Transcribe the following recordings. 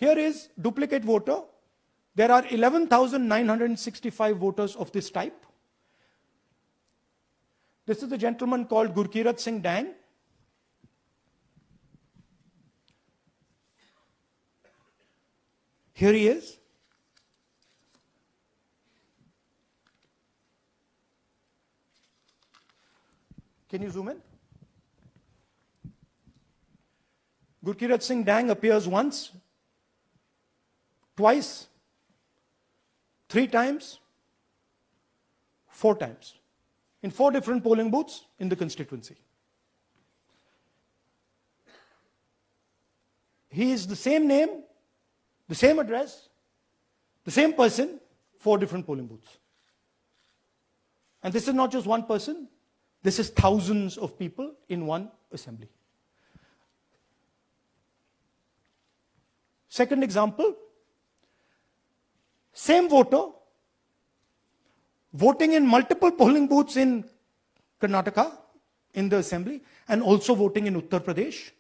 Here is duplicate voter. There are 11,965 voters of this type. This is the gentleman called Gurkirat Singh Dang. Here he is. Can you zoom in? Gurkirat Singh Dang appears once, twice, 3 times, 4 times, in 4 different polling booths in the constituency. He is the same name, the same address, the same person, 4 different polling booths. And this is not just one person, this is thousands of people in one assembly. Second example, same voter voting in multiple polling booths in Karnataka in the assembly and also voting in Uttar Pradesh,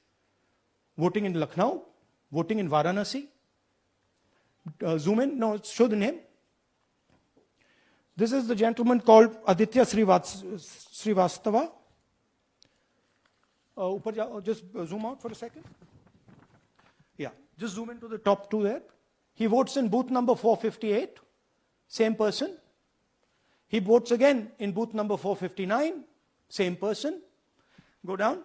voting in Lucknow, voting in Varanasi. Zoom in, no, show the name. This is the gentleman called Aditya Srivastava. Just zoom out for a second. Yeah, just zoom into the top 2 there. He votes in booth number 458, same person. He votes again in booth number 459, same person. Go down.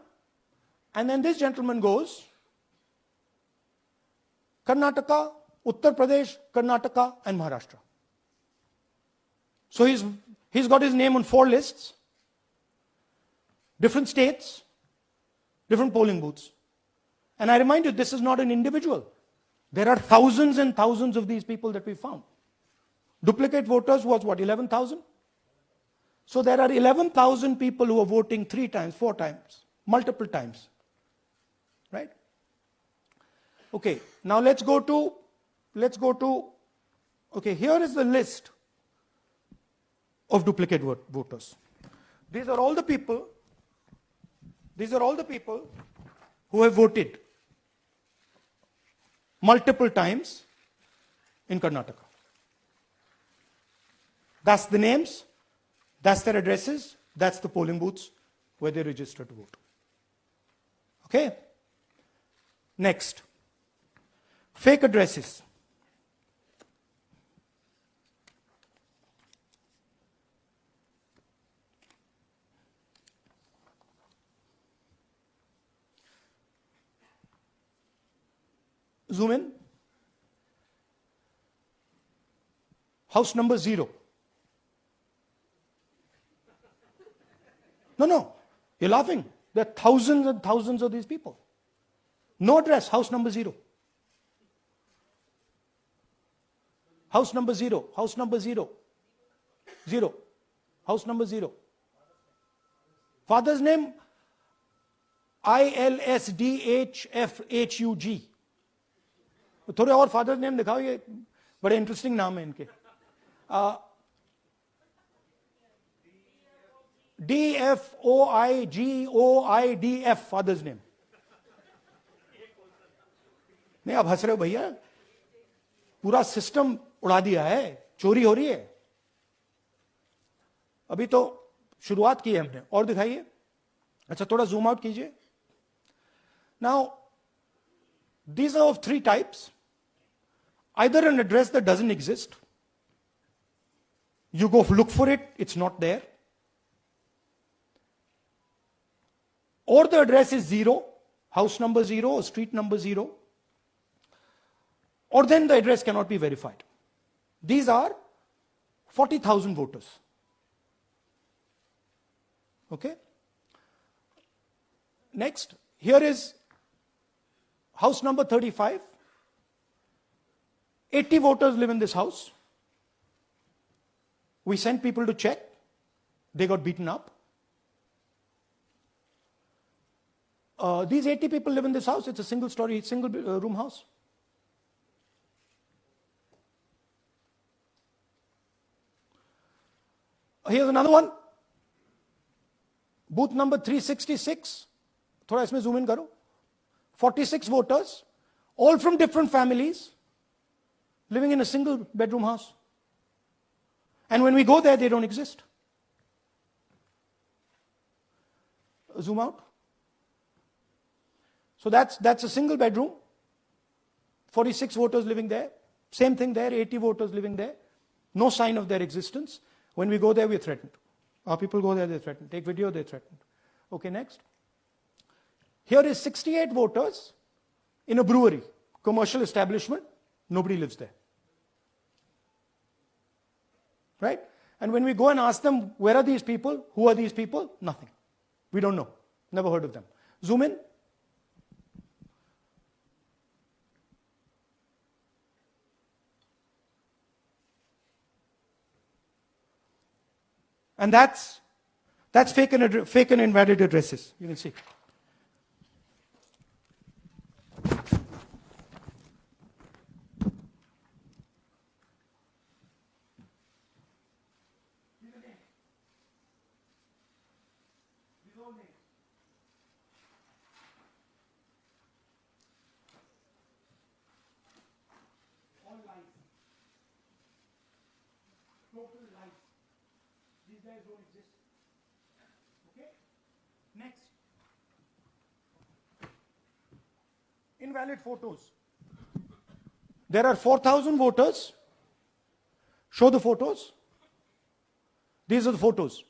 And then this gentleman goes, Karnataka, Uttar Pradesh, Karnataka, and Maharashtra. So he's got his name on 4 lists, different states, different polling booths. And I remind you, this is not an individual. There are thousands and thousands of these people that we found. Duplicate voters was what, 11,000? So there are 11,000 people who are voting 3 times, 4 times, multiple times. Right? Okay, now let's go to, okay, here is the list of duplicate voters. These are all the people who have voted multiple times in Karnataka. That's the names, that's their addresses, that's the polling booths where they register to vote. Okay? Next. Fake addresses. Zoom in. House number 0. No, you're laughing. There are thousands and thousands of these people. No address, house number 0. House number 0, house number 0. 0. House number 0. Father's name, ILSDHFHUG. थोड़े और father's name दिखाओ, ये बड़े interesting नाम है इनके. DFOIGOIDF father's name. नहीं, आप हंस रहे हो भैया, पूरा सिस्टम उड़ा दिया है, चोरी हो रही है. अभी तो शुरुआत की है हमने. और दिखाइए. अच्छा, थोड़ा जूम आउट कीजिए. Now these are of 3 types. Either an address that doesn't exist, you go look for it, it's not there, or the address is 0, house number 0 or street number 0, or then the address cannot be verified. These are 40,000 voters. Okay? Next, here is house number 35. 80 voters live in this house. We sent people to check. They got beaten up. These 80 people live in this house. It's a single story, single room house. Here's another one. Booth number 366. थोड़ा इसमें zoom in करो. 46 voters. all from different families, living in a single bedroom house. And when we go there, they don't exist. Zoom out. So that's a single bedroom, 46 voters living there. Same thing there, 80 voters living there. No sign of their existence. When we go there, we're threatened. Our people go there, they're threatened. Take video, they're threatened. Okay, next. Here is 68 voters in a brewery, commercial establishment. Nobody lives there. Right? And when we go and ask them, where are these people? Who are these people? Nothing. We don't know. Never heard of them. Zoom in. And that's fake and invalid addresses. You can see. Total lies. These guys don't exist. Okay? Next. Invalid photos. There are 4,000 voters. Show the photos. These are the photos.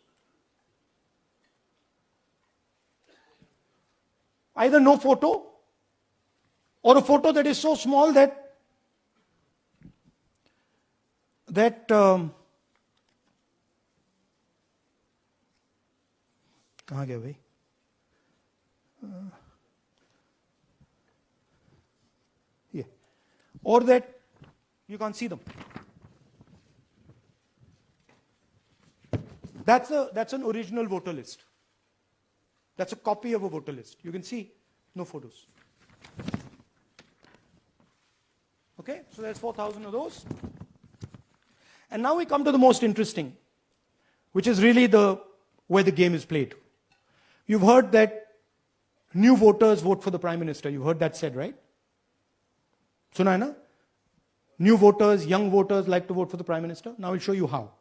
Either no photo or a photo that is so small that कहाँ गया भाई? Yeah. Or that you can't see them. That's an original voter list. That's a copy of a voter list. You can see no photos. Okay, so there's 4,000 of those. And now we come to the most interesting, which is really where the game is played. You've heard that new voters vote for the Prime Minister. You've heard that said, right? Suna hai na? New voters, young voters like to vote for the Prime Minister. Now I'll show you how.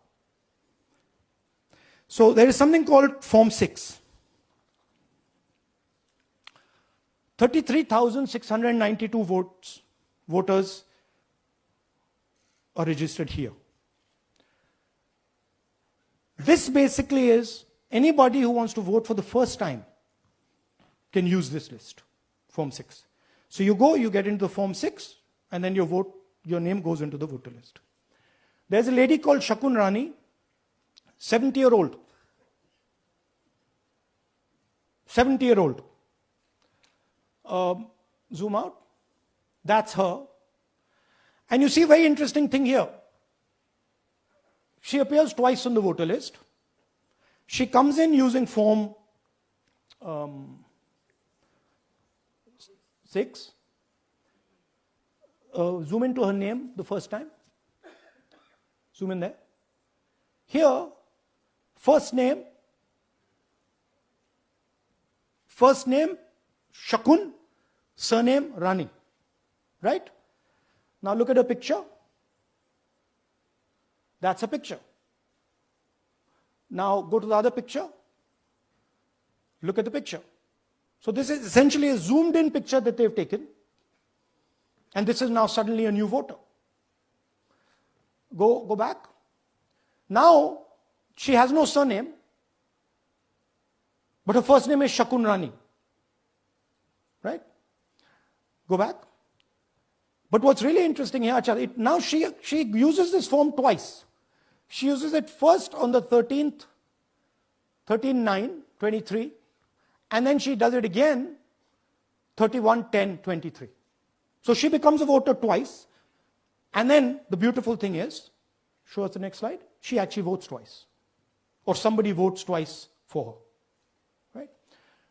So there is something called Form 6. 33,692 voters are registered here. This basically is anybody who wants to vote for the first time can use this list, Form 6. So you go, you get into the Form 6, and then your name goes into the voter list. There's a lady called Shakun Rani, 70-year-old. 70-year-old. Zoom out. That's her. And you see a very interesting thing here. She appears twice on the voter list. She comes in using Form 6. Zoom into her name the first time. Zoom in there. Here, first name Shakun, surname Rani. Right? Now look at her picture. That's a picture. Now go to the other picture. Look at the picture. So this is essentially a zoomed in picture that they've taken. And this is now suddenly a new voter. Go back. Now she has no surname, but her first name is Shakun Rani. Right? Go back. But what's really interesting here, now she uses this form twice. She uses it first on the 13/9/23, and then she does it again 31/10/23. So she becomes a voter twice, and then the beautiful thing is, show us the next slide, she actually votes twice. Or somebody votes twice for her. Right?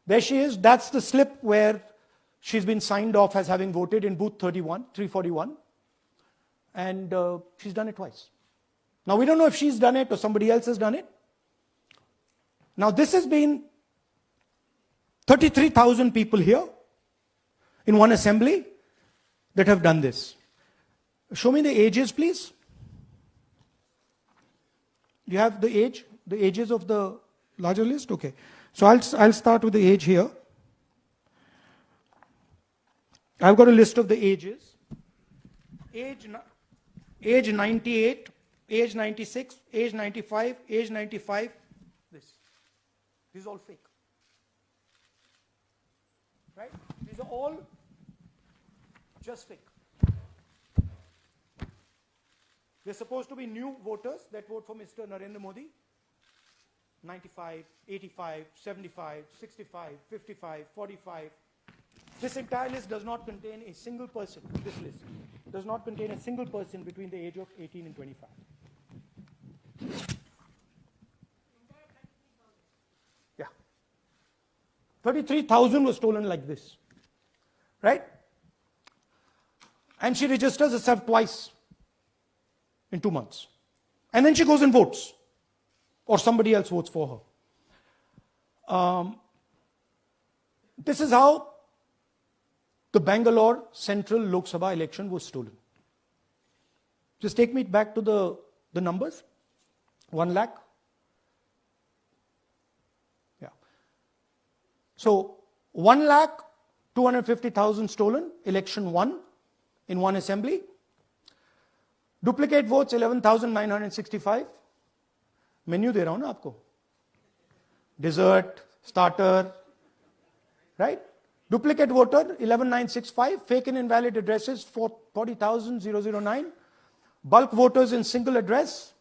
There she is, that's the slip where she's been signed off as having voted in booth 341, and she's done it twice. Now we don't know if she's done it or somebody else has done it. Now this has been 33,000 people here in one assembly. that have done this. Show me the ages, please. Do you have the ages of the larger list? Okay. So I'll start with the age here. I've got a list of the ages. Age 98, age 96, age 95, age 95. This is all fake. Right? These are all just fake. They're supposed to be new voters that vote for Mr. Narendra Modi. 95, 85, 75, 65, 55, 45. This entire list does not contain a single person. This list does not contain a single person between the age of 18 and 25. Yeah. 33,000 was stolen like this. Right? And she registers herself twice in 2 months. And then she goes and votes. Or somebody else votes for her. This is how the Bangalore Central Lok Sabha election was stolen. Just take me back to the numbers. 1 lakh. Yeah. So 1,250,000 stolen, election won in one assembly. Duplicate votes 11,965. Menu दे रहा हूं ना आपको. Dessert, starter, right? Duplicate voter 11,965. Fake and invalid addresses 40,009. Bulk voters in single address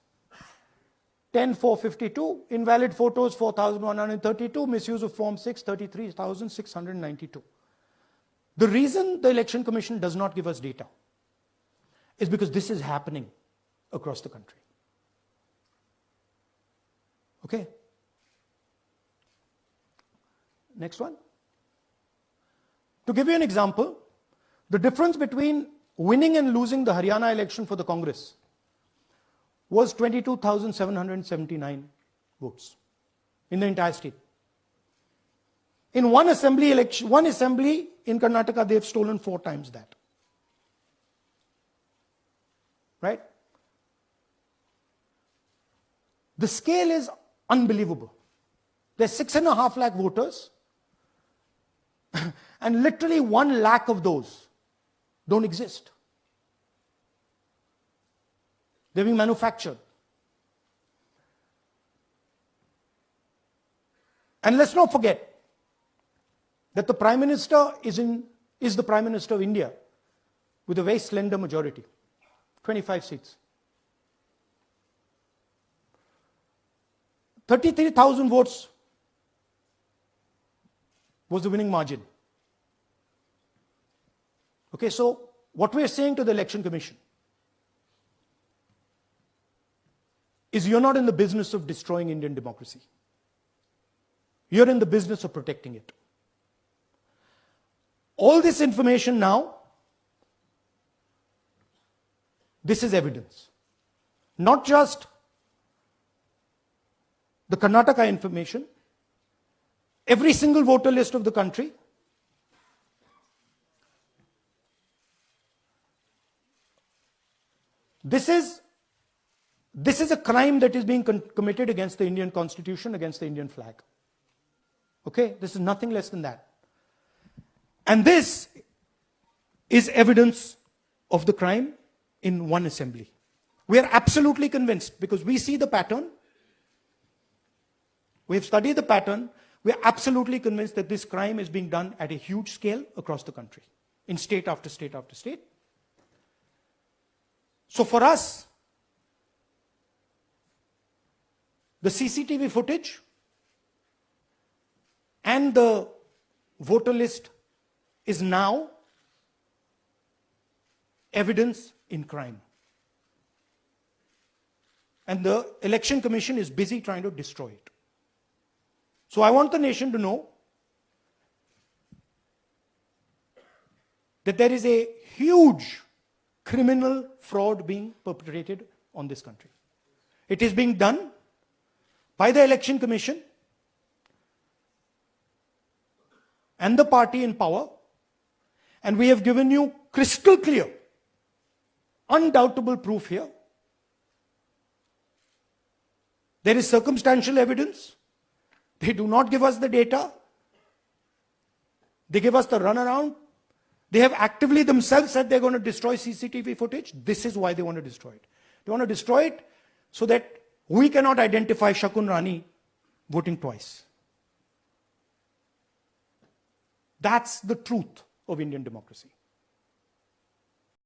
10,452. Invalid photos 4,132. Misuse of Form 6 33,692. The reason the Election Commission does not give us data is because this is happening across the country. Okay. Next one. To give you an example, the difference between winning and losing the Haryana election for the Congress was 22,779 votes in the entire state. In one assembly election, one assembly in Karnataka, they've stolen 4 times that. Right? The scale is unbelievable. There's 6.5 lakh voters, and literally 1 lakh of those don't exist. They're being manufactured. And let's not forget that the Prime Minister is the Prime Minister of India with a very slender majority, 25 seats. 33,000 votes was the winning margin. Okay, so what we are saying to the Election Commission is you're not in the business of destroying Indian democracy. You're in the business of protecting it. All this information now, this is evidence. Not just the Karnataka information, every single voter list of the country. This is a crime that is being committed against the Indian Constitution, against the Indian flag. Okay, this is nothing less than that. And this is evidence of the crime in one assembly. We are absolutely convinced because we see the pattern. We have studied the pattern. We are absolutely convinced that this crime is being done at a huge scale across the country, in state after state after state. So for us, the CCTV footage and the voter list is now evidence in crime. And the Election Commission is busy trying to destroy it. So I want the nation to know that there is a huge criminal fraud being perpetrated on this country. It is being done by the Election Commission and the party in power, And we have given you crystal clear, undoubtable proof here. There is circumstantial evidence. They do not give us the data. They give us the runaround. They have actively themselves said they're going to destroy CCTV footage. This is why they want to destroy it. They want to destroy it so that we cannot identify Shakun Rani voting twice. That's the truth of Indian democracy.